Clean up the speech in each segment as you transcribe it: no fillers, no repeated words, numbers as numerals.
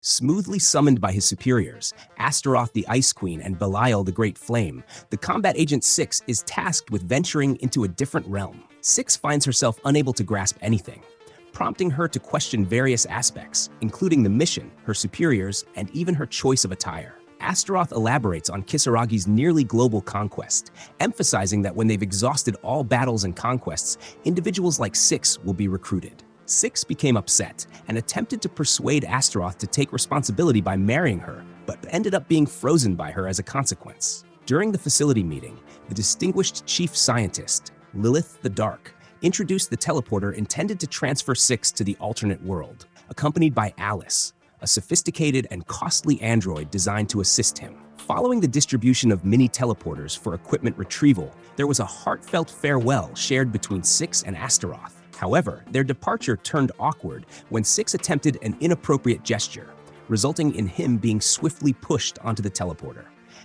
Smoothly summoned by his superiors, Astaroth the Ice Queen and Belial the Great Flame, the combat agent 6 is tasked with venturing into a different realm. 6 finds herself unable to grasp anything, prompting her to question various aspects, including the mission, her superiors, and even her choice of attire. Astaroth elaborates on Kisaragi's nearly global conquest, emphasizing that when they've exhausted all battles and conquests, individuals like 6 will be recruited. 6 became upset and attempted to persuade Astaroth to take responsibility by marrying her, but ended up being frozen by her as a consequence. During the facility meeting, the distinguished chief scientist, Lilith the Dark, introduced the teleporter intended to transfer 6 to the alternate world, accompanied by Alice, a sophisticated and costly android designed to assist him. Following the distribution of mini teleporters for equipment retrieval, there was a heartfelt farewell shared between 6 and Astaroth. However, their departure turned awkward when 6 attempted an inappropriate gesture, resulting in him being swiftly pushed onto the teleporter.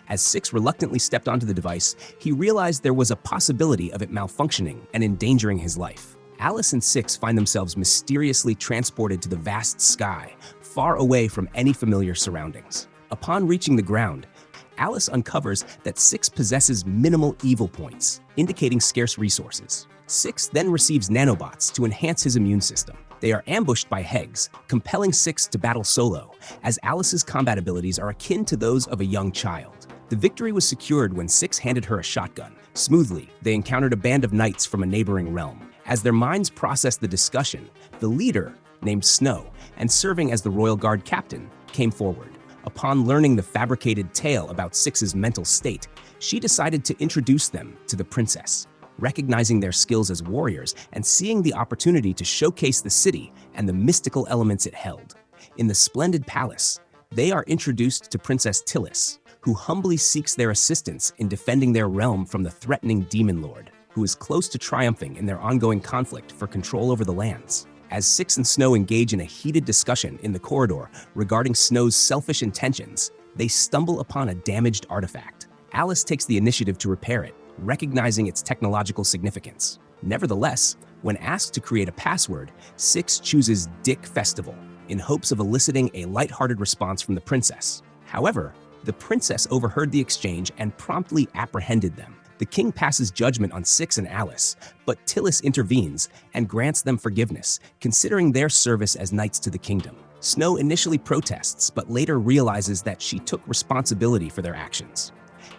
As 6 reluctantly stepped onto the device, he realized there was a possibility of it malfunctioning and endangering his life. Alice and 6 find themselves mysteriously transported to the vast sky, far away from any familiar surroundings. Upon reaching the ground, Alice uncovers that 6 possesses minimal evil points, indicating scarce resources. 6 then receives nanobots to enhance his immune system. They are ambushed by Hegs, compelling 6 to battle solo, as Alice's combat abilities are akin to those of a young child. The victory was secured when 6 handed her a shotgun. Smoothly, they encountered a band of knights from a neighboring realm. As their minds processed the discussion, the leader, named Snow, and serving as the Royal Guard captain, came forward. Upon learning the fabricated tale about 6's mental state, she decided to introduce them to the princess. Recognizing their skills as warriors and seeing the opportunity to showcase the city and the mystical elements it held. In the splendid palace, they are introduced to Princess Tillis, who humbly seeks their assistance in defending their realm from the threatening demon lord, who is close to triumphing in their ongoing conflict for control over the lands. As 6 and Snow engage in a heated discussion in the corridor regarding Snow's selfish intentions, they stumble upon a damaged artifact. Alice takes the initiative to repair it, recognizing its technological significance. Nevertheless, when asked to create a password, 6 chooses Dick Festival in hopes of eliciting a lighthearted response from the princess. However, the princess overheard the exchange and promptly apprehended them. The king passes judgment on 6 and Alice, but Tillis intervenes and grants them forgiveness, considering their service as knights to the kingdom. Snow initially protests, but later realizes that she took responsibility for their actions.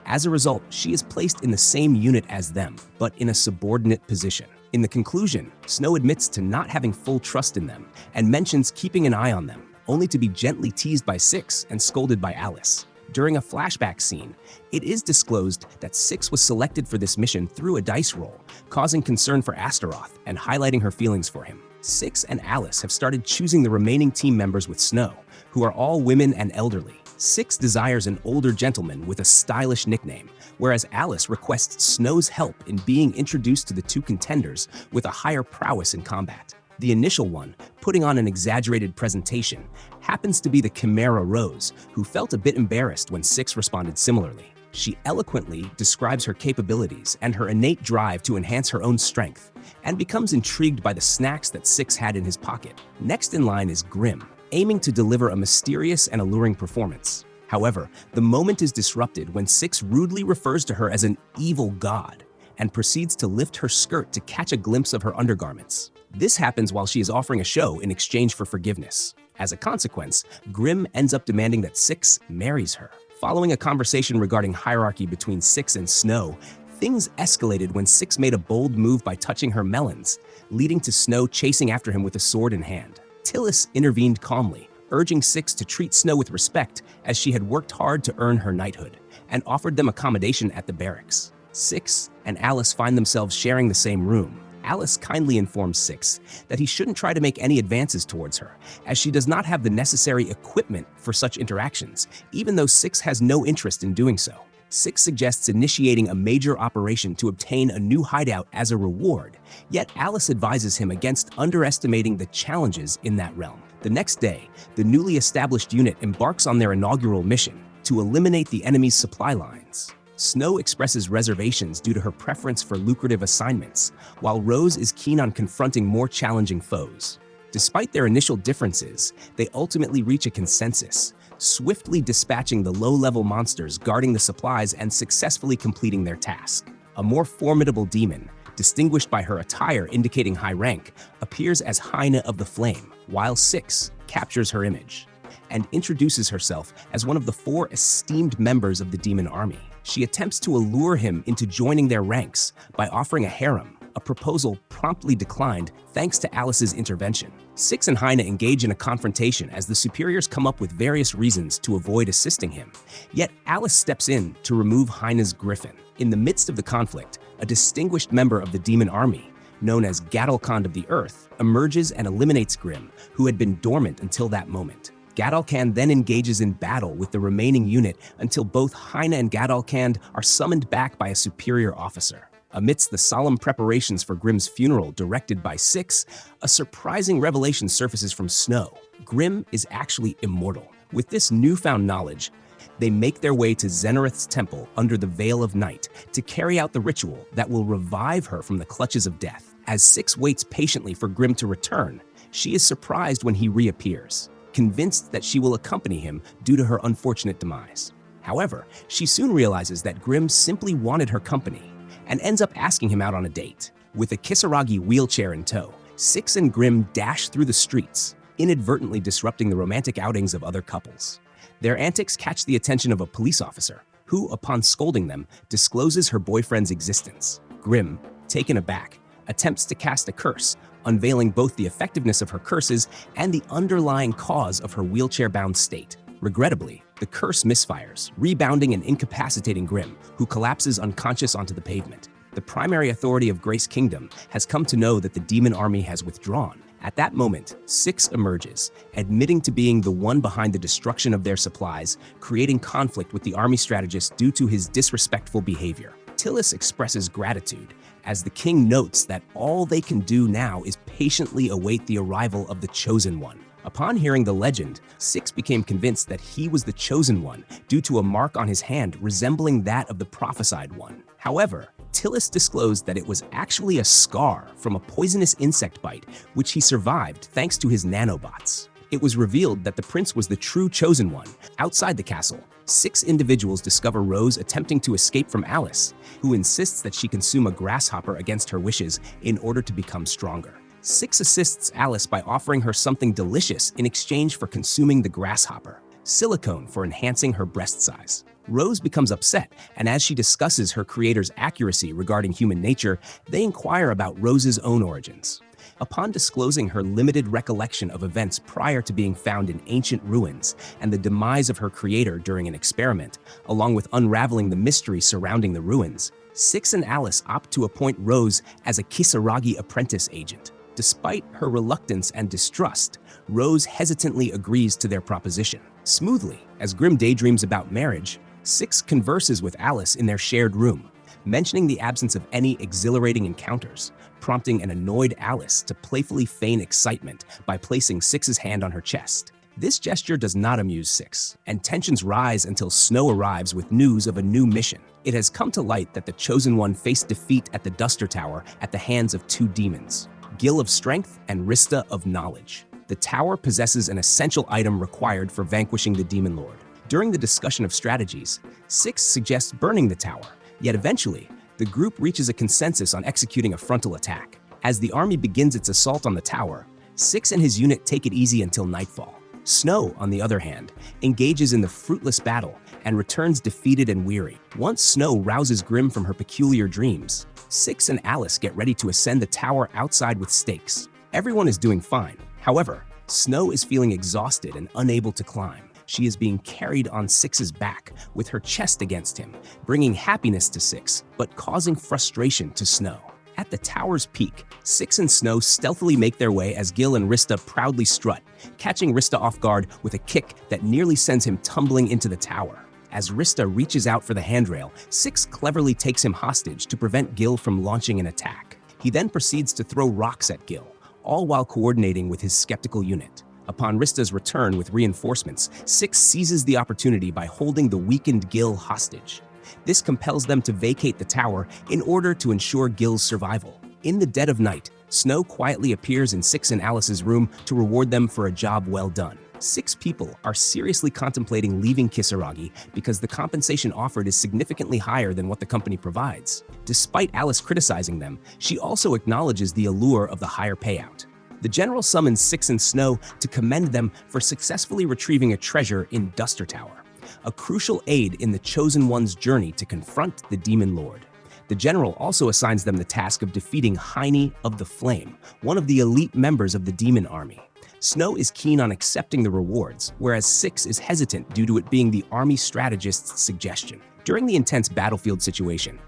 As a result, she is placed in the same unit as them, but in a subordinate position. In the conclusion, Snow admits to not having full trust in them and mentions keeping an eye on them, only to be gently teased by 6 and scolded by Alice. During a flashback scene, it is disclosed that 6 was selected for this mission through a dice roll, causing concern for Astaroth and highlighting her feelings for him. 6 and Alice have started choosing the remaining team members with Snow, who are all women and elderly. 6 desires an older gentleman with a stylish nickname, whereas Alice requests Snow's help in being introduced to the 2 contenders with a higher prowess in combat. The initial one, putting on an exaggerated presentation, happens to be the Chimera Rose, who felt a bit embarrassed when 6 responded similarly. She eloquently describes her capabilities and her innate drive to enhance her own strength, and becomes intrigued by the snacks that 6 had in his pocket. Next in line is Grim, aiming to deliver a mysterious and alluring performance. However, the moment is disrupted when 6 rudely refers to her as an evil god and proceeds to lift her skirt to catch a glimpse of her undergarments. This happens while she is offering a show in exchange for forgiveness. As a consequence, Grim ends up demanding that 6 marries her. Following a conversation regarding hierarchy between 6 and Snow, things escalated when 6 made a bold move by touching her melons, leading to Snow chasing after him with a sword in hand. Tillis intervened calmly, urging 6 to treat Snow with respect as she had worked hard to earn her knighthood, and offered them accommodation at the barracks. 6 and Alice find themselves sharing the same room. Alice kindly informs 6 that he shouldn't try to make any advances towards her, as she does not have the necessary equipment for such interactions, even though 6 has no interest in doing so. 6 suggests initiating a major operation to obtain a new hideout as a reward, yet Alice advises him against underestimating the challenges in that realm. The next day, the newly established unit embarks on their inaugural mission to eliminate the enemy's supply lines. Snow expresses reservations due to her preference for lucrative assignments, while Rose is keen on confronting more challenging foes. Despite their initial differences, they ultimately reach a consensus, swiftly dispatching the low-level monsters guarding the supplies and successfully completing their task. A more formidable demon, distinguished by her attire indicating high rank, appears as Hyena of the Flame, while Six captures her image and introduces herself as one of the 4 esteemed members of the demon army. She attempts to allure him into joining their ranks by offering a harem, a proposal promptly declined thanks to Alice's intervention. Six and Hyena engage in a confrontation as the superiors come up with various reasons to avoid assisting him. Yet Alice steps in to remove Hyena's griffin. In the midst of the conflict, a distinguished member of the demon army, known as Recap-kun of the Earth, emerges and eliminates Grimm, who had been dormant until that moment. Recap-kun then engages in battle with the remaining unit until both Hyena and Recap-kun are summoned back by a superior officer. Amidst the solemn preparations for Grimm's funeral directed by Six, a surprising revelation surfaces from Snow. Grimm is actually immortal. With this newfound knowledge, they make their way to Zenareth's temple under the Veil of Night to carry out the ritual that will revive her from the clutches of death. As Six waits patiently for Grimm to return, she is surprised when he reappears, convinced that she will accompany him due to her unfortunate demise. However, she soon realizes that Grimm simply wanted her company and ends up asking him out on a date. With a Kisaragi wheelchair in tow, Six and Grimm dash through the streets, inadvertently disrupting the romantic outings of other couples. Their antics catch the attention of a police officer, who, upon scolding them, discloses her boyfriend's existence. Grimm, taken aback, attempts to cast a curse, unveiling both the effectiveness of her curses and the underlying cause of her wheelchair-bound state. Regrettably, the curse misfires, rebounding and incapacitating Grimm, who collapses unconscious onto the pavement. The primary authority of Grace Kingdom has come to know that the demon army has withdrawn. At that moment, Six emerges, admitting to being the one behind the destruction of their supplies, creating conflict with the army strategist due to his disrespectful behavior. Tillis expresses gratitude, as the king notes that all they can do now is patiently await the arrival of the Chosen One. Upon hearing the legend, Six became convinced that he was the Chosen One due to a mark on his hand resembling that of the prophesied one. However, Tillis disclosed that it was actually a scar from a poisonous insect bite, which he survived thanks to his nanobots. It was revealed that the prince was the true Chosen One. Outside the castle, 6 individuals discover Rose attempting to escape from Alice, who insists that she consume a grasshopper against her wishes in order to become stronger. 6 assists Alice by offering her something delicious in exchange for consuming the grasshopper, silicone for enhancing her breast size. Rose becomes upset, and as she discusses her creator's accuracy regarding human nature, they inquire about Rose's own origins. Upon disclosing her limited recollection of events prior to being found in ancient ruins and the demise of her creator during an experiment, along with unraveling the mystery surrounding the ruins, Six and Alice opt to appoint Rose as a Kisaragi apprentice agent. Despite her reluctance and distrust, Rose hesitantly agrees to their proposition. Smoothly, as Grimm daydreams about marriage, Six converses with Alice in their shared room, mentioning the absence of any exhilarating encounters, prompting an annoyed Alice to playfully feign excitement by placing Six's hand on her chest. This gesture does not amuse Six, and tensions rise until Snow arrives with news of a new mission. It has come to light that the Chosen One faced defeat at the Duster Tower at the hands of 2 demons, Gil of Strength and Rista of Knowledge. The tower possesses an essential item required for vanquishing the Demon Lord. During the discussion of strategies, Six suggests burning the tower, yet eventually, the group reaches a consensus on executing a frontal attack. As the army begins its assault on the tower, Six and his unit take it easy until nightfall. Snow, on the other hand, engages in the fruitless battle and returns defeated and weary. Once Snow rouses Grimm from her peculiar dreams, Six and Alice get ready to ascend the tower outside with stakes. Everyone is doing fine. However, Snow is feeling exhausted and unable to climb. She is being carried on Six's back with her chest against him, bringing happiness to Six, but causing frustration to Snow. At the tower's peak, Six and Snow stealthily make their way as Gil and Rista proudly strut, catching Rista off guard with a kick that nearly sends him tumbling into the tower. As Rista reaches out for the handrail, Six cleverly takes him hostage to prevent Gil from launching an attack. He then proceeds to throw rocks at Gil, all while coordinating with his skeptical unit. Upon Rista's return with reinforcements, Six seizes the opportunity by holding the weakened Gil hostage. This compels them to vacate the tower in order to ensure Gil's survival. In the dead of night, Snow quietly appears in Six and Alice's room to reward them for a job well done. 6 people are seriously contemplating leaving Kisaragi because the compensation offered is significantly higher than what the company provides. Despite Alice criticizing them, she also acknowledges the allure of the higher payout. The general summons Six and Snow to commend them for successfully retrieving a treasure in Duster Tower, a crucial aid in the Chosen One's journey to confront the Demon Lord. The general also assigns them the task of defeating Heine of the Flame, one of the elite members of the demon army. Snow is keen on accepting the rewards, whereas Six is hesitant due to it being the army strategist's suggestion. During the intense battlefield situation,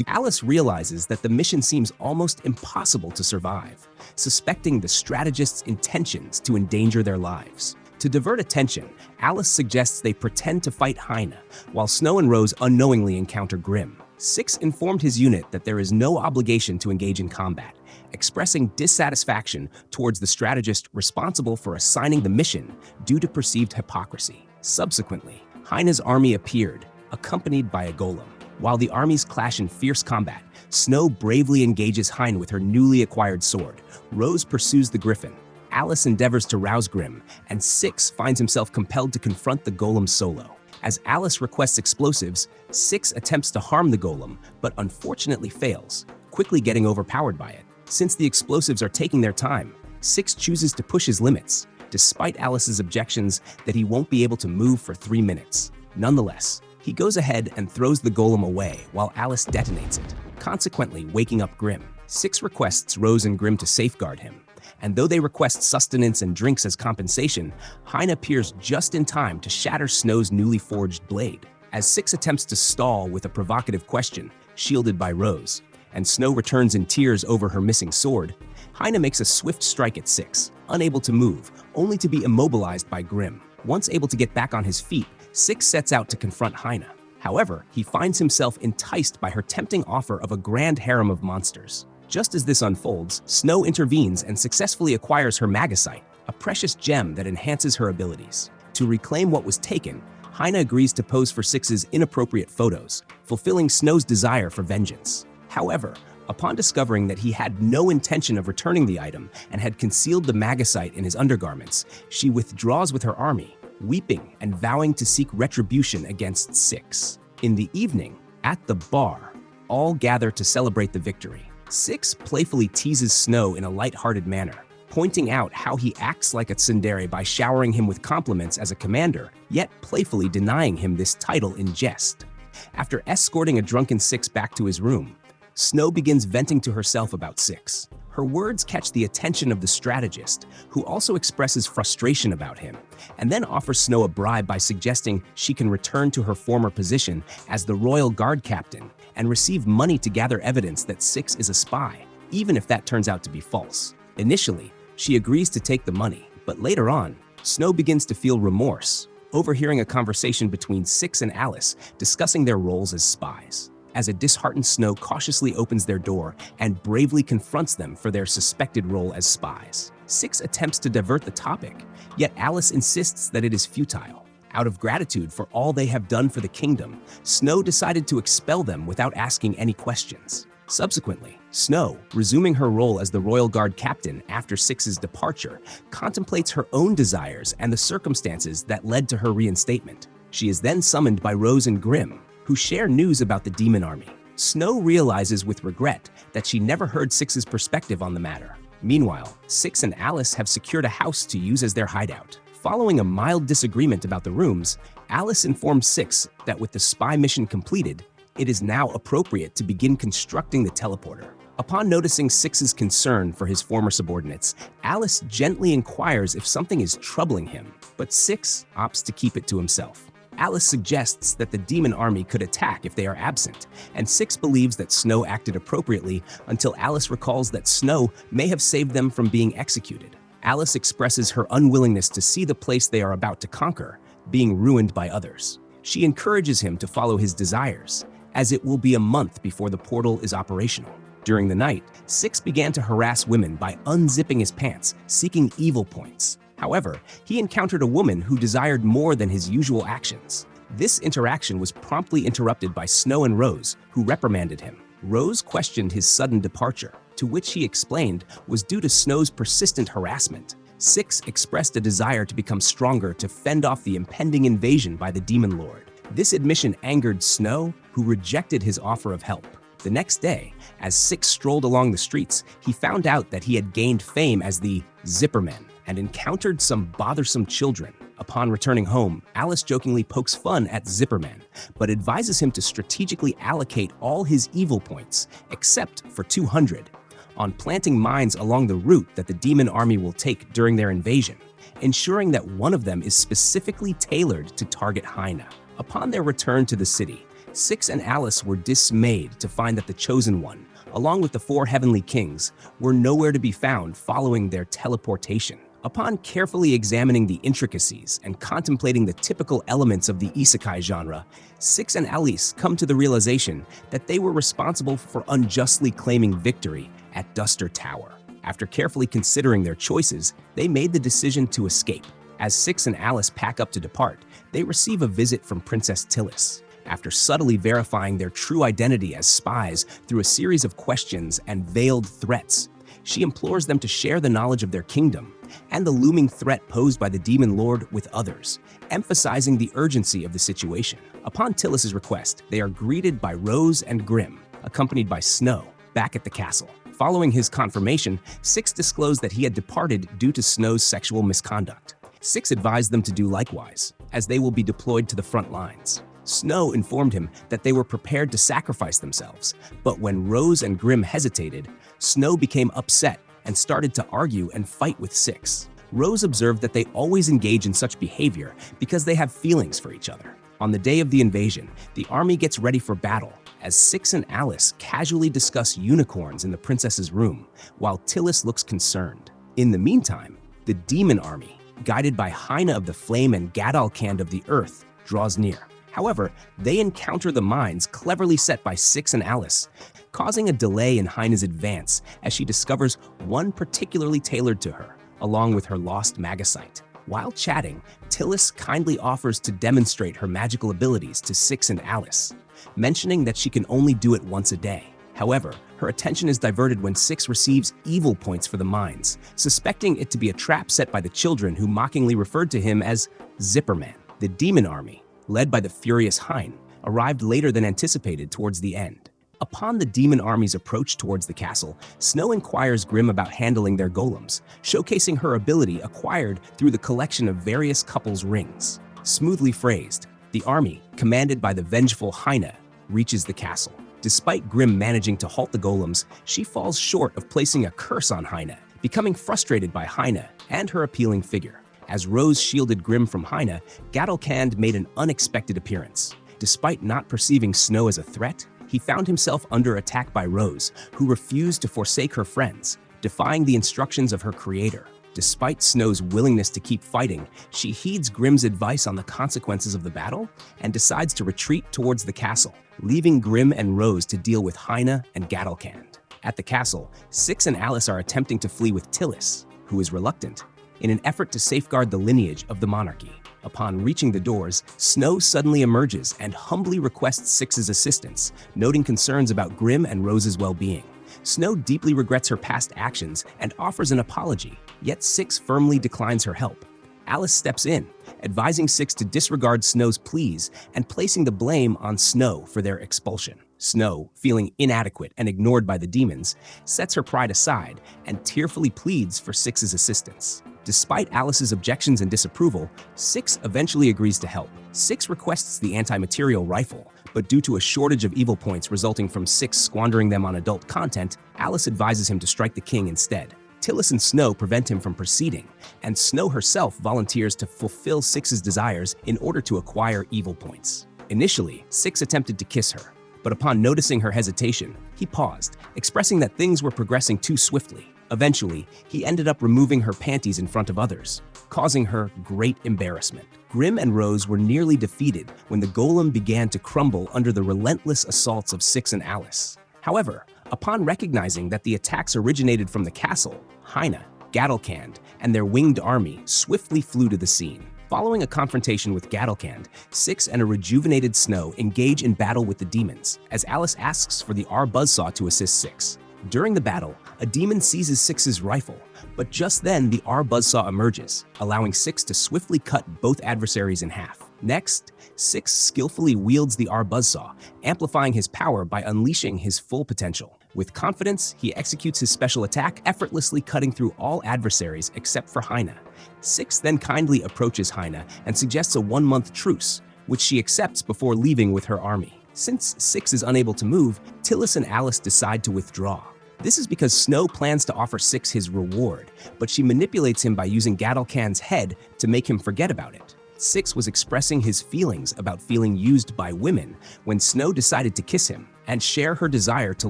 Alice realizes that the mission seems almost impossible to survive, suspecting the strategist's intentions to endanger their lives. To divert attention, Alice suggests they pretend to fight Heine, while Snow and Rose unknowingly encounter Grimm. Six informed his unit that there is no obligation to engage in combat, expressing dissatisfaction towards the strategist responsible for assigning the mission due to perceived hypocrisy. Subsequently, Heine's army appeared, accompanied by a golem. While the armies clash in fierce combat, Snow bravely engages Heine with her newly acquired sword. Rose pursues the griffin. Alice endeavors to rouse Grimm, and Six finds himself compelled to confront the golem solo. As Alice requests explosives, Six attempts to harm the golem, but unfortunately fails, quickly getting overpowered by it. Since the explosives are taking their time, Six chooses to push his limits, despite Alice's objections that he won't be able to move for 3 minutes. Nonetheless, he goes ahead and throws the golem away while Alice detonates it, consequently waking up Grimm. Six requests Rose and Grimm to safeguard him, and though they request sustenance and drinks as compensation, Heine appears just in time to shatter Snow's newly forged blade. As Six attempts to stall with a provocative question, shielded by Rose, and Snow returns in tears over her missing sword, Heine makes a swift strike at Six, unable to move, only to be immobilized by Grimm. Once able to get back on his feet, Six sets out to confront Heine. However, he finds himself enticed by her tempting offer of a grand harem of monsters. Just as this unfolds, Snow intervenes and successfully acquires her magicite, a precious gem that enhances her abilities. To reclaim what was taken, Heine agrees to pose for Six's inappropriate photos, fulfilling Snow's desire for vengeance. However, upon discovering that he had no intention of returning the item and had concealed the magicite in his undergarments, she withdraws with her army, weeping and vowing to seek retribution against Six. In the evening, at the bar, all gather to celebrate the victory. Six playfully teases Snow in a light-hearted manner, pointing out how he acts like a tsundere by showering him with compliments as a commander, yet playfully denying him this title in jest. After escorting a drunken Six back to his room, Snow begins venting to herself about Six. Her words catch the attention of the strategist, who also expresses frustration about him, and then offers Snow a bribe by suggesting she can return to her former position as the Royal Guard Captain and receive money to gather evidence that Six is a spy, even if that turns out to be false. Initially, she agrees to take the money, but later on, Snow begins to feel remorse, overhearing a conversation between Six and Alice discussing their roles as spies. As a disheartened Snow cautiously opens their door and bravely confronts them for their suspected role as spies. Six attempts to divert the topic, yet Alice insists that it is futile. Out of gratitude for all they have done for the kingdom, Snow decided to expel them without asking any questions. Subsequently, Snow, resuming her role as the Royal Guard Captain after Six's departure, contemplates her own desires and the circumstances that led to her reinstatement. She is then summoned by Rose and Grimm, who share news about the demon army. Snow realizes with regret that she never heard Six's perspective on the matter. Meanwhile, Six and Alice have secured a house to use as their hideout. Following a mild disagreement about the rooms, Alice informs Six that with the spy mission completed, it is now appropriate to begin constructing the teleporter. Upon noticing Six's concern for his former subordinates, Alice gently inquires if something is troubling him, but Six opts to keep it to himself. Alice suggests that the demon army could attack if they are absent, and Six believes that Snow acted appropriately until Alice recalls that Snow may have saved them from being executed. Alice expresses her unwillingness to see the place they are about to conquer being ruined by others. She encourages him to follow his desires, as it will be a month before the portal is operational. During the night, Six began to harass women by unzipping his pants, seeking evil points. However, he encountered a woman who desired more than his usual actions. This interaction was promptly interrupted by Snow and Rose, who reprimanded him. Rose questioned his sudden departure, to which he explained was due to Snow's persistent harassment. Six expressed a desire to become stronger to fend off the impending invasion by the Demon Lord. This admission angered Snow, who rejected his offer of help. The next day, as Six strolled along the streets, he found out that he had gained fame as the Zipperman and encountered some bothersome children. Upon returning home, Alice jokingly pokes fun at Zipperman, but advises him to strategically allocate all his evil points, except for 200, on planting mines along the route that the demon army will take during their invasion, ensuring that one of them is specifically tailored to target Hyena. Upon their return to the city, Six and Alice were dismayed to find that the Chosen One, along with the 4 heavenly kings, were nowhere to be found following their teleportation. Upon carefully examining the intricacies and contemplating the typical elements of the isekai genre, Six and Alice come to the realization that they were responsible for unjustly claiming victory at Duster Tower. After carefully considering their choices, they made the decision to escape. As Six and Alice pack up to depart, they receive a visit from Princess Tillis. After subtly verifying their true identity as spies through a series of questions and veiled threats, she implores them to share the knowledge of their kingdom and the looming threat posed by the Demon Lord with others, emphasizing the urgency of the situation. Upon Tillis's request, they are greeted by Rose and Grimm, accompanied by Snow, back at the castle. Following his confirmation, Six disclosed that he had departed due to Snow's sexual misconduct. Six advised them to do likewise, as they will be deployed to the front lines. Snow informed him that they were prepared to sacrifice themselves, but when Rose and Grimm hesitated, Snow became upset and started to argue and fight with Six. Rose observed that they always engage in such behavior because they have feelings for each other. On the day of the invasion, the army gets ready for battle, as Six and Alice casually discuss unicorns in the princess's room, while Tillis looks concerned. In the meantime, the demon army, guided by Hyena of the Flame and Gadalkand of the Earth, draws near. However, they encounter the mines cleverly set by Six and Alice, causing a delay in Hyena's advance as she discovers one particularly tailored to her, along with her lost magicite. While chatting, Tillis kindly offers to demonstrate her magical abilities to Six and Alice, mentioning that she can only do it once a day. However, her attention is diverted when Six receives evil points for the mines, suspecting it to be a trap set by the children who mockingly referred to him as Zipperman. The demon army, led by the furious Hein, arrived later than anticipated towards the end. Upon the demon army's approach towards the castle, Snow inquires Grimm about handling their golems, showcasing her ability acquired through the collection of various couples' rings. Smoothly phrased, the army, commanded by the vengeful Hyena, reaches the castle. Despite Grimm managing to halt the golems, she falls short of placing a curse on Hyena, becoming frustrated by Hyena and her appealing figure. As Rose shielded Grimm from Hyena, Gadalkand made an unexpected appearance. Despite not perceiving Snow as a threat, he found himself under attack by Rose, who refused to forsake her friends, defying the instructions of her creator. Despite Snow's willingness to keep fighting, she heeds Grimm's advice on the consequences of the battle and decides to retreat towards the castle, leaving Grimm and Rose to deal with Hyena and Gadalkand. At the castle, Six and Alice are attempting to flee with Tillis, who is reluctant, in an effort to safeguard the lineage of the monarchy. Upon reaching the doors, Snow suddenly emerges and humbly requests Six's assistance, noting concerns about Grimm and Rose's well-being. Snow deeply regrets her past actions and offers an apology, yet Six firmly declines her help. Alice steps in, advising Six to disregard Snow's pleas and placing the blame on Snow for their expulsion. Snow, feeling inadequate and ignored by the demons, sets her pride aside and tearfully pleads for Six's assistance. Despite Alice's objections and disapproval, Six eventually agrees to help. Six requests the anti-material rifle, but due to a shortage of evil points resulting from Six squandering them on adult content, Alice advises him to strike the king instead. Tillis and Snow prevent him from proceeding, and Snow herself volunteers to fulfill Six's desires in order to acquire evil points. Initially, Six attempted to kiss her, but upon noticing her hesitation, he paused, expressing that things were progressing too swiftly. Eventually, he ended up removing her panties in front of others, causing her great embarrassment. Grimm and Rose were nearly defeated when the golem began to crumble under the relentless assaults of Six and Alice. However, upon recognizing that the attacks originated from the castle, Hyena, Gadalkand, and their winged army swiftly flew to the scene. Following a confrontation with Gadalkand, Six and a rejuvenated Snow engage in battle with the demons, as Alice asks for the R Buzzsaw to assist Six. During the battle, a demon seizes Six's rifle, but just then the buzzsaw emerges, allowing Six to swiftly cut both adversaries in half. Next, Six skillfully wields the buzzsaw, amplifying his power by unleashing his full potential. With confidence, he executes his special attack, effortlessly cutting through all adversaries except for Hyena. Six then kindly approaches Hyena and suggests a 1-month truce, which she accepts before leaving with her army. Since Six is unable to move, Tillis and Alice decide to withdraw. This is because Snow plans to offer Six his reward, but she manipulates him by using Gadalkan's head to make him forget about it. Six was expressing his feelings about feeling used by women when Snow decided to kiss him and share her desire to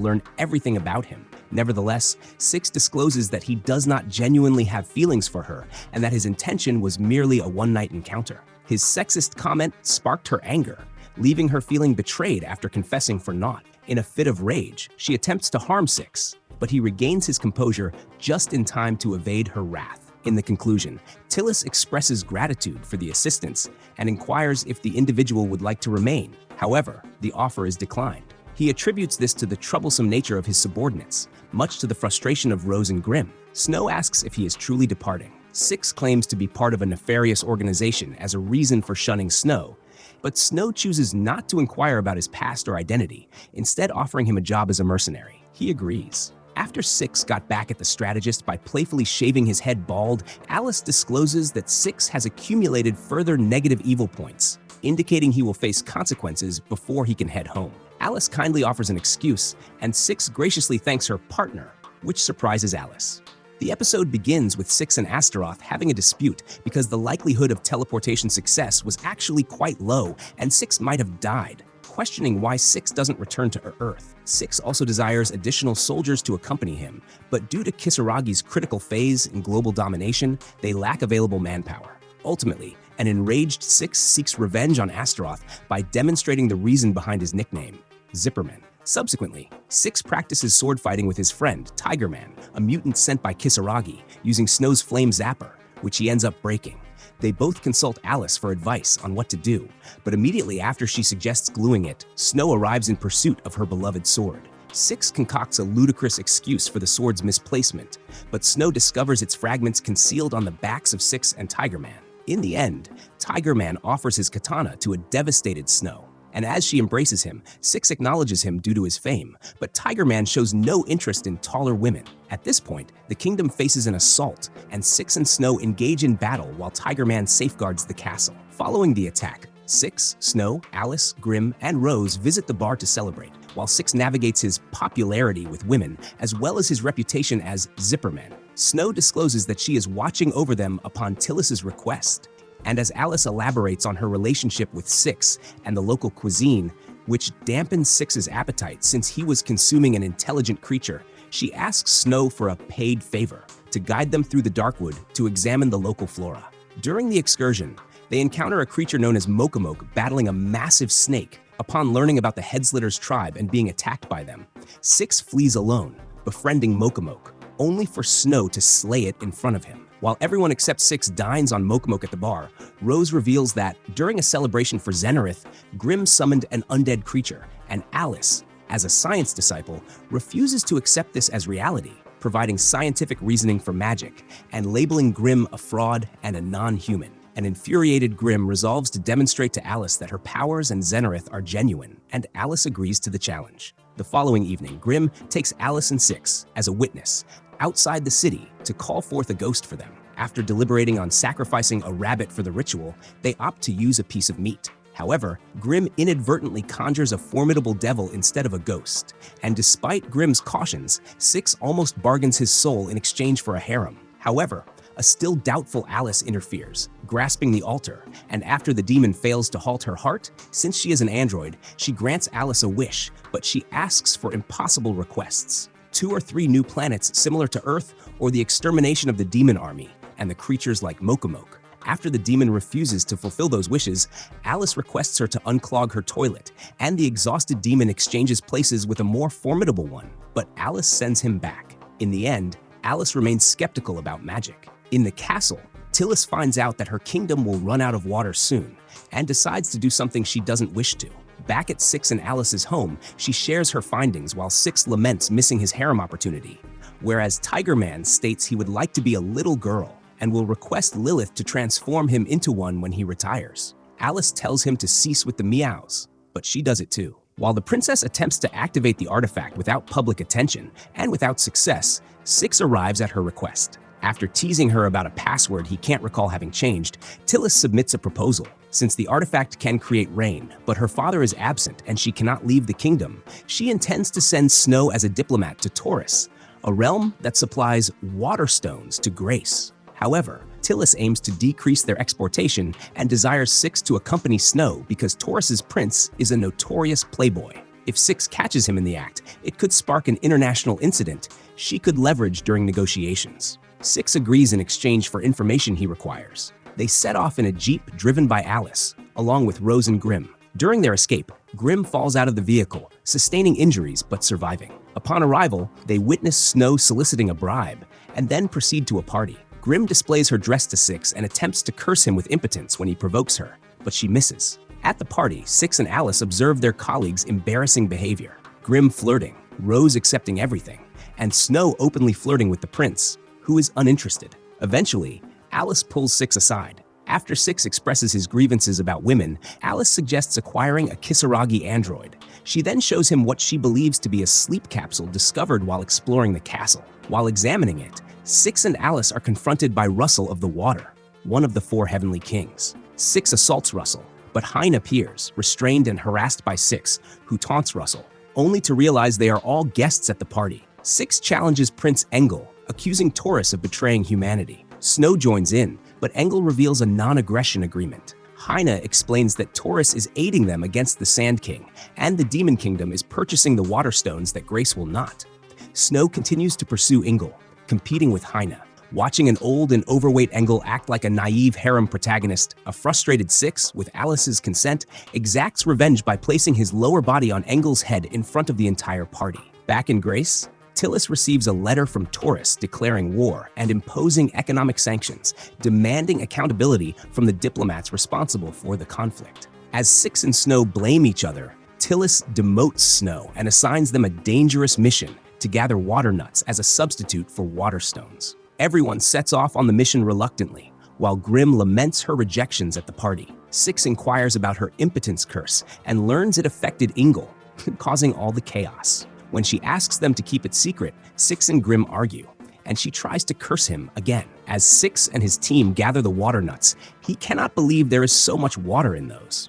learn everything about him. Nevertheless, Six discloses that he does not genuinely have feelings for her and that his intention was merely a one-night encounter. His sexist comment sparked her anger, leaving her feeling betrayed after confessing for naught. In a fit of rage, she attempts to harm Six, but he regains his composure just in time to evade her wrath. In the conclusion, Tillis expresses gratitude for the assistance and inquires if the individual would like to remain. However, the offer is declined. He attributes this to the troublesome nature of his subordinates, much to the frustration of Rose and Grimm. Snow asks if he is truly departing. Six claims to be part of a nefarious organization as a reason for shunning Snow, but Snow chooses not to inquire about his past or identity, instead offering him a job as a mercenary. He agrees. After Six got back at the strategist by playfully shaving his head bald, Alice discloses that Six has accumulated further negative evil points, indicating he will face consequences before he can head home. Alice kindly offers an excuse, and Six graciously thanks her partner, which surprises Alice. The episode begins with Six and Astaroth having a dispute because the likelihood of teleportation success was actually quite low, and Six might have died, questioning why Six doesn't return to Earth. Six also desires additional soldiers to accompany him, but due to Kisaragi's critical phase in global domination, they lack available manpower. Ultimately, an enraged Six seeks revenge on Astaroth by demonstrating the reason behind his nickname, Zipperman. Subsequently, Six practices sword fighting with his friend, Tigerman, a mutant sent by Kisaragi, using Snow's flame zapper, which he ends up breaking. They both consult Alice for advice on what to do, but immediately after she suggests gluing it, Snow arrives in pursuit of her beloved sword. Six concocts a ludicrous excuse for the sword's misplacement, but Snow discovers its fragments concealed on the backs of Six and Tigerman. In the end, Tigerman offers his katana to a devastated Snow, and as she embraces him, Six acknowledges him due to his fame, but Tigerman shows no interest in taller women. At this point, the kingdom faces an assault, and Six and Snow engage in battle while Tigerman safeguards the castle. Following the attack, Six, Snow, Alice, Grimm, and Rose visit the bar to celebrate, while Six navigates his popularity with women as well as his reputation as Zipperman. Snow discloses that she is watching over them upon Tillis's request. And as Alice elaborates on her relationship with Six and the local cuisine, which dampens Six's appetite since he was consuming an intelligent creature, she asks Snow for a paid favor to guide them through the Darkwood to examine the local flora. During the excursion, they encounter a creature known as Mokomok battling a massive snake. Upon learning about the Headslitters tribe and being attacked by them, Six flees alone, befriending Mokomok, only for Snow to slay it in front of him. While everyone except Six dines on Mokomok at the bar, Rose reveals that, during a celebration for Xenarith, Grimm summoned an undead creature, and Alice, as a science disciple, refuses to accept this as reality, providing scientific reasoning for magic, and labeling Grimm a fraud and a non-human. An infuriated Grimm resolves to demonstrate to Alice that her powers and Xenarith are genuine, and Alice agrees to the challenge. The following evening, Grimm takes Alice and Six, as a witness, outside the city to call forth a ghost for them. After deliberating on sacrificing a rabbit for the ritual, they opt to use a piece of meat. However, Grimm inadvertently conjures a formidable devil instead of a ghost, and despite Grimm's cautions, Six almost bargains his soul in exchange for a harem. However, a still doubtful Alice interferes, grasping the altar, and after the demon fails to halt her heart, since she is an android, she grants Alice a wish, but she asks for impossible requests. 2 or 3 new planets similar to Earth, or the extermination of the demon army and the creatures like Mokomok. After the demon refuses to fulfill those wishes, Alice requests her to unclog her toilet, and the exhausted demon exchanges places with a more formidable one, but Alice sends him back. In the end, Alice remains skeptical about magic. In the castle, Tillis finds out that her kingdom will run out of water soon, and decides to do something she doesn't wish to. Back at Six and Alice's home, she shares her findings while Six laments missing his harem opportunity, whereas Tiger Man states he would like to be a little girl and will request Lilith to transform him into one when he retires. Alice tells him to cease with the meows, but she does it too. While the princess attempts to activate the artifact without public attention and without success, Six arrives at her request. After teasing her about a password he can't recall having changed, Tillis submits a proposal. Since the artifact can create rain, but her father is absent and she cannot leave the kingdom, she intends to send Snow as a diplomat to Taurus, a realm that supplies water stones to Grace. However, Tillis aims to decrease their exportation and desires Six to accompany Snow because Taurus's prince is a notorious playboy. If Six catches him in the act, it could spark an international incident she could leverage during negotiations. Six agrees in exchange for information he requires. They set off in a jeep driven by Alice, along with Rose and Grimm. During their escape, Grimm falls out of the vehicle, sustaining injuries but surviving. Upon arrival, they witness Snow soliciting a bribe, and then proceed to a party. Grimm displays her dress to Six and attempts to curse him with impotence when he provokes her, but she misses. At the party, Six and Alice observe their colleagues' embarrassing behavior. Grimm flirting, Rose accepting everything, and Snow openly flirting with the prince, who is uninterested. Eventually, Alice pulls Six aside. After Six expresses his grievances about women, Alice suggests acquiring a Kisaragi android. She then shows him what she believes to be a sleep capsule discovered while exploring the castle. While examining it, Six and Alice are confronted by Russell of the Water, one of the four heavenly kings. Six assaults Russell, but Hein appears, restrained and harassed by Six, who taunts Russell, only to realize they are all guests at the party. Six challenges Prince Engel, accusing Taurus of betraying humanity. Snow joins in, but Engel reveals a non-aggression agreement. Hein explains that Taurus is aiding them against the Sand King, and the Demon Kingdom is purchasing the water stones that Grace will not. Snow continues to pursue Engel, competing with Hein. Watching an old and overweight Engel act like a naive harem protagonist, a frustrated Six, with Alice's consent, exacts revenge by placing his lower body on Engel's head in front of the entire party. Back in Grace, Tillis receives a letter from Taurus declaring war and imposing economic sanctions, demanding accountability from the diplomats responsible for the conflict. As Six and Snow blame each other, Tillis demotes Snow and assigns them a dangerous mission to gather water nuts as a substitute for water stones. Everyone sets off on the mission reluctantly, while Grimm laments her rejections at the party. Six inquires about her impotence curse and learns it affected Engel, causing all the chaos. When she asks them to keep it secret, Six and Grimm argue, and she tries to curse him again. As Six and his team gather the water nuts, he cannot believe there is so much water in those.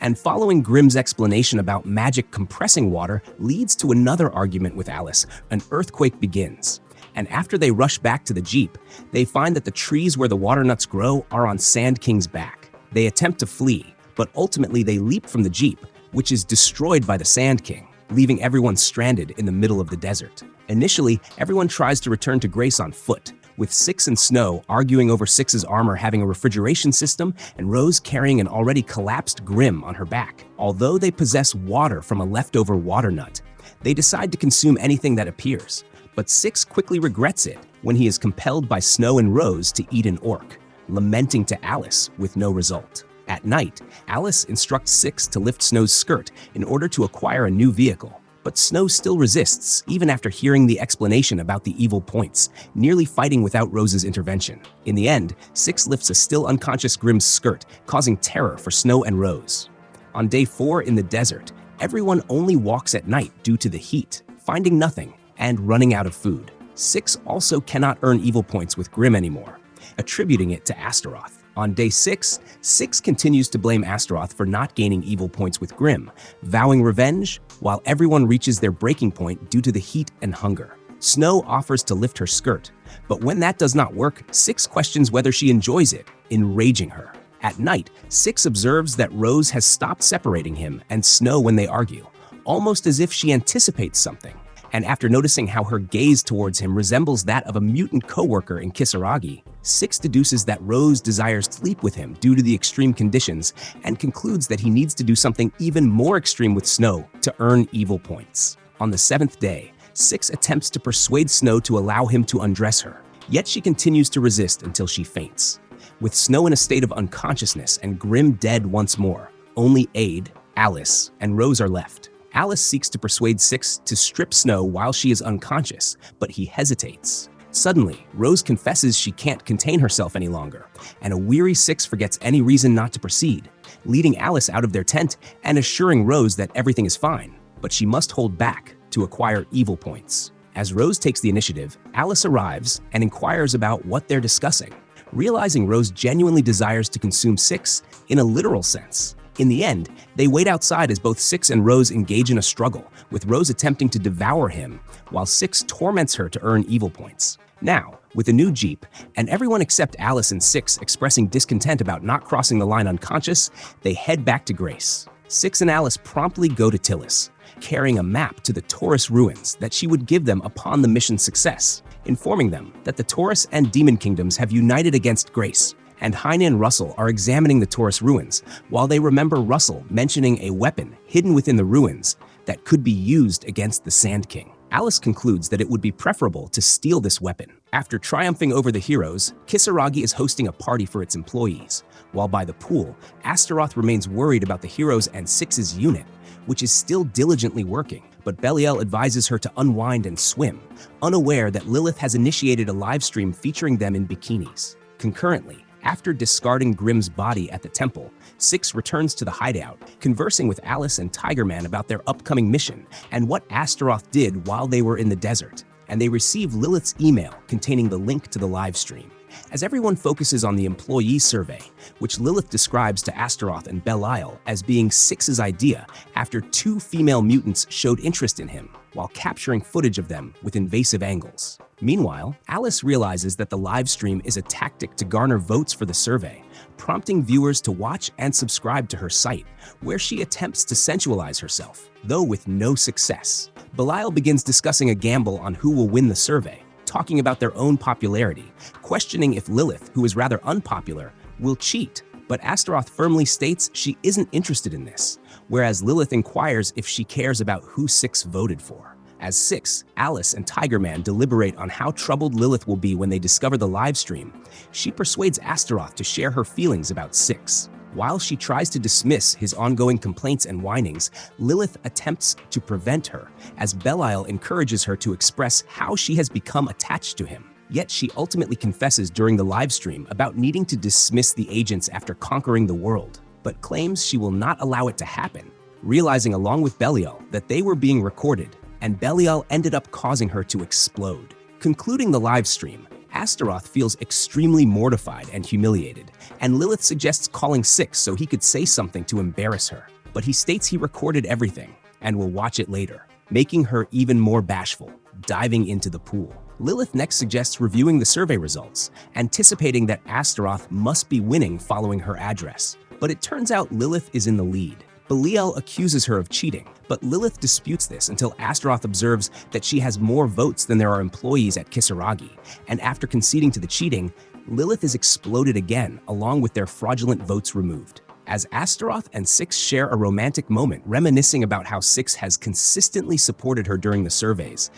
And following Grimm's explanation about magic compressing water leads to another argument with Alice. An earthquake begins, and after they rush back to the jeep, they find that the trees where the water nuts grow are on Sand King's back. They attempt to flee, but ultimately they leap from the jeep, which is destroyed by the Sand King, leaving everyone stranded in the middle of the desert. Initially, everyone tries to return to Grace on foot, with Six and Snow arguing over Six's armor having a refrigeration system and Rose carrying an already collapsed Grimm on her back. Although they possess water from a leftover water nut, they decide to consume anything that appears, but Six quickly regrets it when he is compelled by Snow and Rose to eat an orc, lamenting to Alice with no result. At night, Alice instructs Six to lift Snow's skirt in order to acquire a new vehicle, but Snow still resists even after hearing the explanation about the evil points, nearly fighting without Rose's intervention. In the end, Six lifts a still unconscious Grimm's skirt, causing terror for Snow and Rose. On day 4 in the desert, everyone only walks at night due to the heat, finding nothing and running out of food. Six also cannot earn evil points with Grimm anymore, attributing it to Astaroth. On day 6, Six continues to blame Astaroth for not gaining evil points with Grimm, vowing revenge while everyone reaches their breaking point due to the heat and hunger. Snow offers to lift her skirt, but when that does not work, Six questions whether she enjoys it, enraging her. At night, Six observes that Rose has stopped separating him and Snow when they argue, almost as if she anticipates something. And after noticing how her gaze towards him resembles that of a mutant coworker in Kisaragi, Six deduces that Rose desires to sleep with him due to the extreme conditions and concludes that he needs to do something even more extreme with Snow to earn evil points. On the 7th day, Six attempts to persuade Snow to allow him to undress her, yet she continues to resist until she faints. With Snow in a state of unconsciousness and Grimm dead once more, only Aid, Alice, and Rose are left. Alice seeks to persuade Six to strip Snow while she is unconscious, but he hesitates. Suddenly, Rose confesses she can't contain herself any longer, and a weary Six forgets any reason not to proceed, leading Alice out of their tent and assuring Rose that everything is fine, but she must hold back to acquire evil points. As Rose takes the initiative, Alice arrives and inquires about what they're discussing, realizing Rose genuinely desires to consume Six in a literal sense. In the end, they wait outside as both Six and Rose engage in a struggle, with Rose attempting to devour him, while Six torments her to earn evil points. Now, with a new Jeep, and everyone except Alice and Six expressing discontent about not crossing the line unconscious, they head back to Grace. Six and Alice promptly go to Tillis, carrying a map to the Taurus ruins that she would give them upon the mission's success, informing them that the Taurus and Demon Kingdoms have united against Grace, and Heine and Russell are examining the Taurus ruins, while they remember Russell mentioning a weapon hidden within the ruins that could be used against the Sand King. Alice concludes that it would be preferable to steal this weapon. After triumphing over the heroes, Kisaragi is hosting a party for its employees, while by the pool, Astaroth remains worried about the heroes and Six's unit, which is still diligently working, but Belial advises her to unwind and swim, unaware that Lilith has initiated a live stream featuring them in bikinis. Concurrently, after discarding Grimm's body at the temple, Six returns to the hideout, conversing with Alice and Tiger Man about their upcoming mission and what Astaroth did while they were in the desert, and they receive Lilith's email containing the link to the live stream. As everyone focuses on the employee survey, which Lilith describes to Astaroth and Belial as being Six's idea after 2 female mutants showed interest in him, while capturing footage of them with invasive angles. Meanwhile, Alice realizes that the live stream is a tactic to garner votes for the survey, prompting viewers to watch and subscribe to her site, where she attempts to sensualize herself, though with no success. Belial begins discussing a gamble on who will win the survey, talking about their own popularity, questioning if Lilith, who is rather unpopular, will cheat, but Astaroth firmly states she isn't interested in this, whereas Lilith inquires if she cares about who Six voted for. As Six, Alice, and Tiger Man deliberate on how troubled Lilith will be when they discover the live stream, she persuades Astaroth to share her feelings about Six. While she tries to dismiss his ongoing complaints and whinings, Lilith attempts to prevent her, as Belial encourages her to express how she has become attached to him. Yet she ultimately confesses during the live stream about needing to dismiss the agents after conquering the world, but claims she will not allow it to happen, realizing along with Belial that they were being recorded, and Belial ended up causing her to explode. Concluding the live stream, Astaroth feels extremely mortified and humiliated, and Lilith suggests calling Six so he could say something to embarrass her, but he states he recorded everything and will watch it later, making her even more bashful, diving into the pool. Lilith next suggests reviewing the survey results, anticipating that Astaroth must be winning following her address, but it turns out Lilith is in the lead. Belial accuses her of cheating, but Lilith disputes this until Astaroth observes that she has more votes than there are employees at Kisaragi, and after conceding to the cheating, Lilith is exploded again along with their fraudulent votes removed. As Astaroth and Six share a romantic moment reminiscing about how Six has consistently supported her during the surveys,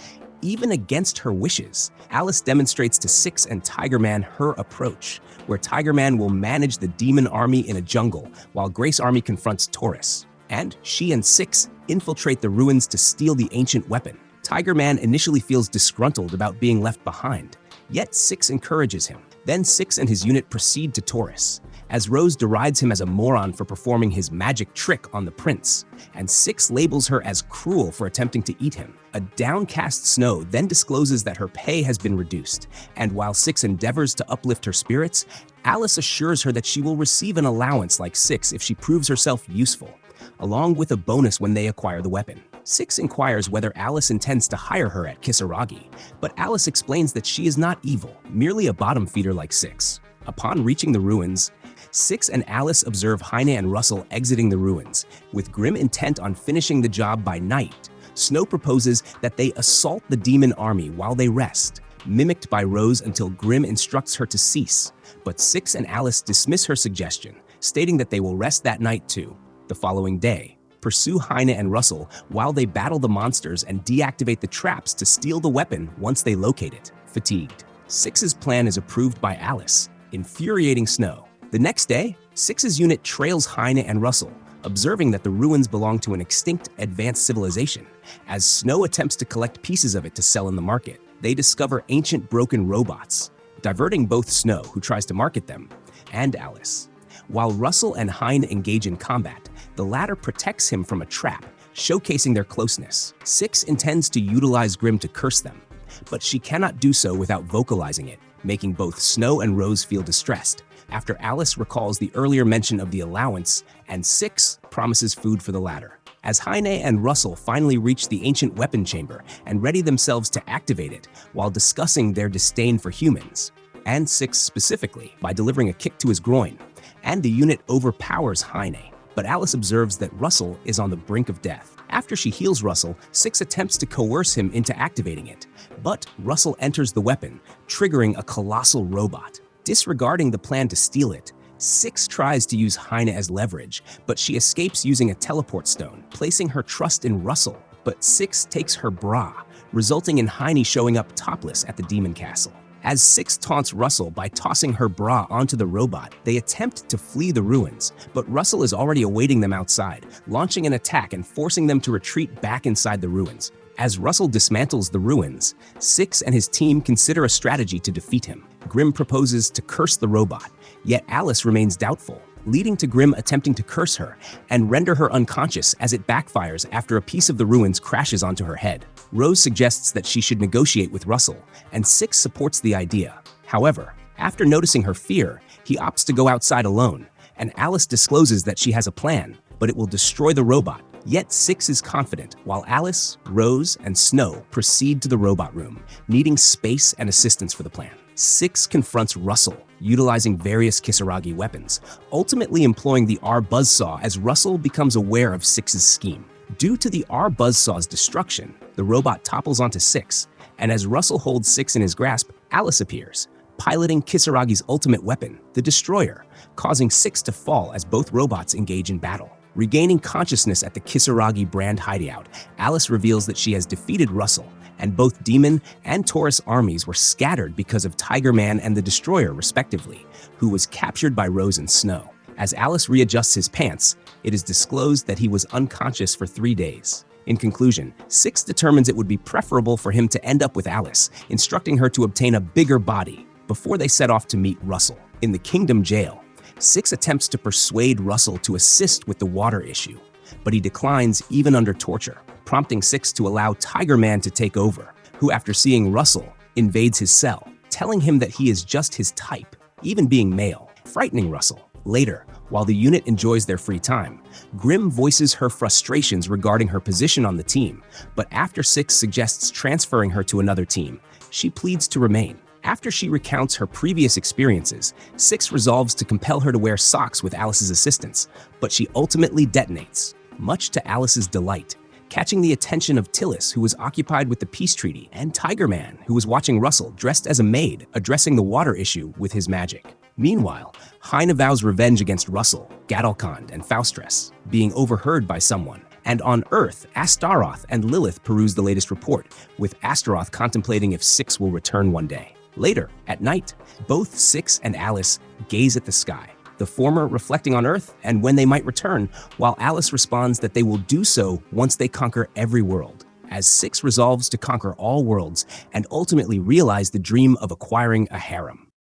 even against her wishes, Alice demonstrates to Six and Tiger Man her approach, where Tiger Man will manage the demon army in a jungle while Grace Army confronts Taurus. And she and Six infiltrate the ruins to steal the ancient weapon. Tiger Man initially feels disgruntled about being left behind, yet Six encourages him. Then Six and his unit proceed to Taurus, as Rose derides him as a moron for performing his magic trick on the prince, and Six labels her as cruel for attempting to eat him. A downcast Snow then discloses that her pay has been reduced, and while Six endeavors to uplift her spirits, Alice assures her that she will receive an allowance like Six if she proves herself useful, along with a bonus when they acquire the weapon. Six inquires whether Alice intends to hire her at Kisaragi, but Alice explains that she is not evil, merely a bottom feeder like Six. Upon reaching the ruins, Six and Alice observe Heine and Russell exiting the ruins, with Grimm intent on finishing the job by night. Snow proposes that they assault the demon army while they rest, mimicked by Rose until Grimm instructs her to cease, but Six and Alice dismiss her suggestion, stating that they will rest that night too. The following day, pursue Heine and Russell while they battle the monsters and deactivate the traps to steal the weapon once they locate it. Fatigued, Six's plan is approved by Alice, infuriating Snow. The next day, Six's unit trails Heine and Russell, observing that the ruins belong to an extinct, advanced civilization. As Snow attempts to collect pieces of it to sell in the market, they discover ancient broken robots, diverting both Snow, who tries to market them, and Alice. While Russell and Hein engage in combat, the latter protects him from a trap, showcasing their closeness. Six intends to utilize Grimm to curse them, but she cannot do so without vocalizing it, making both Snow and Rose feel distressed. After Alice recalls the earlier mention of the allowance, and Six promises food for the latter. As Heine and Russell finally reach the ancient weapon chamber and ready themselves to activate it while discussing their disdain for humans, and Six specifically, by delivering a kick to his groin, and the unit overpowers Heine. But Alice observes that Russell is on the brink of death. After she heals Russell, Six attempts to coerce him into activating it, but Russell enters the weapon, triggering a colossal robot. Disregarding the plan to steal it, Six tries to use Heine as leverage, but she escapes using a teleport stone, placing her trust in Russell. But Six takes her bra, resulting in Heine showing up topless at the demon castle. As Six taunts Russell by tossing her bra onto the robot, they attempt to flee the ruins, but Russell is already awaiting them outside, launching an attack and forcing them to retreat back inside the ruins. As Russell dismantles the ruins, Six and his team consider a strategy to defeat him. Grimm proposes to curse the robot, yet Alice remains doubtful, leading to Grimm attempting to curse her and render her unconscious as it backfires after a piece of the ruins crashes onto her head. Rose suggests that she should negotiate with Russell, and Six supports the idea. However, after noticing her fear, he opts to go outside alone, and Alice discloses that she has a plan, but it will destroy the robot. Yet Six is confident, while Alice, Rose, and Snow proceed to the robot room, needing space and assistance for the plan. Six confronts Russell, utilizing various Kisaragi weapons, ultimately employing the R Buzzsaw as Russell becomes aware of Six's scheme. Due to the R Buzzsaw's destruction, the robot topples onto Six, and as Russell holds Six in his grasp, Alice appears, piloting Kisaragi's ultimate weapon, the Destroyer, causing Six to fall as both robots engage in battle. Regaining consciousness at the Kisaragi brand hideout, Alice reveals that she has defeated Russell, and both Demon and Taurus armies were scattered because of Tiger Man and the Destroyer, respectively, who was captured by Rose and Snow. As Alice readjusts his pants, it is disclosed that he was unconscious for 3 days. In conclusion, Six determines it would be preferable for him to end up with Alice, instructing her to obtain a bigger body before they set off to meet Russell. In the Kingdom Jail, Six attempts to persuade Russell to assist with the water issue, but he declines even under torture, prompting Six to allow Tiger Man to take over, who after seeing Russell, invades his cell, telling him that he is just his type, even being male, frightening Russell. Later, while the unit enjoys their free time, Grimm voices her frustrations regarding her position on the team, but after Six suggests transferring her to another team, she pleads to remain. After she recounts her previous experiences, Six resolves to compel her to wear socks with Alice's assistance, but she ultimately detonates, much to Alice's delight, catching the attention of Tillis, who was occupied with the peace treaty, and Tiger Man, who was watching Russell dressed as a maid, addressing the water issue with his magic. Meanwhile, Heine vows revenge against Russell, Gadalkand, and Faustres, being overheard by someone. And on Earth, Astaroth and Lilith peruse the latest report, with Astaroth contemplating if Six will return one day. Later, at night, both Six and Alice gaze at the sky, the former reflecting on Earth and when they might return, while Alice responds that they will do so once they conquer every world, as Six resolves to conquer all worlds and ultimately realize the dream of acquiring a harem.